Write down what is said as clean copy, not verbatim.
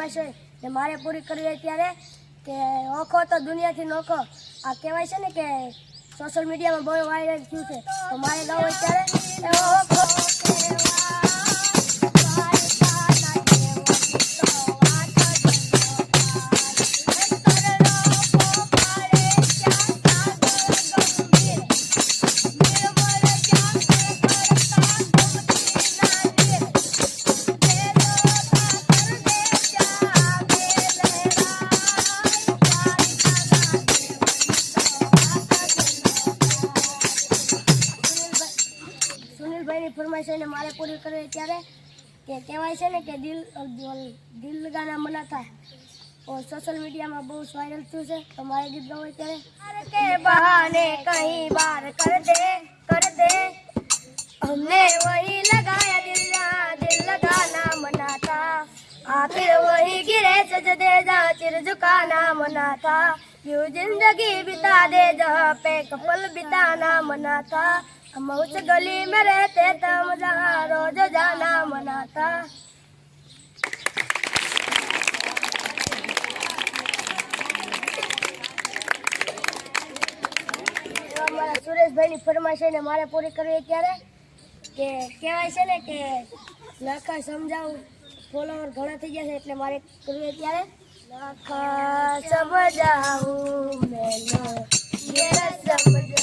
ફરમાઈશ હોય ને મારે પૂરી કરવી હોય ત્યારે કે ઓખો તો દુનિયાથી નોખો આ કહેવાય છે ને કે સોશિયલ મીડિયામાં બહુ વાયરલ થયું છે તો મારે ગાવું હોય ત્યારે ઓખો સુનિલભાઈની ફરમાઈશ ને મારે પૂરી કરવી ત્યારે કે કહેવાય છે ને કે દિલ લગાના મના था और सोशल मीडिया में बहुत वायरल थયું છે તો મારે ગીત ગાવું ત્યારે के बहाने कहीं बार कर दे हमने वही लगाया दिल लगाना मना था आखिर वही गिरे सजदे जहाँ सिर झुकाना मना था यूं जिंदगी बिता दे जहाँ पे कपल बिताना मना था हम उस गली में रहते तम जहाँ रोज जाना मना था। સુરેશભાઈની ફરમાઈશ ને મારે પૂરી કરવી ત્યારે કે કહેવાય છે ને કે લખા સમજાવું ફોલોવર ઘણા થઈ ગયા છે એટલે મારે કરવી ત્યારે લખા સમજાવું મેલો ये समझ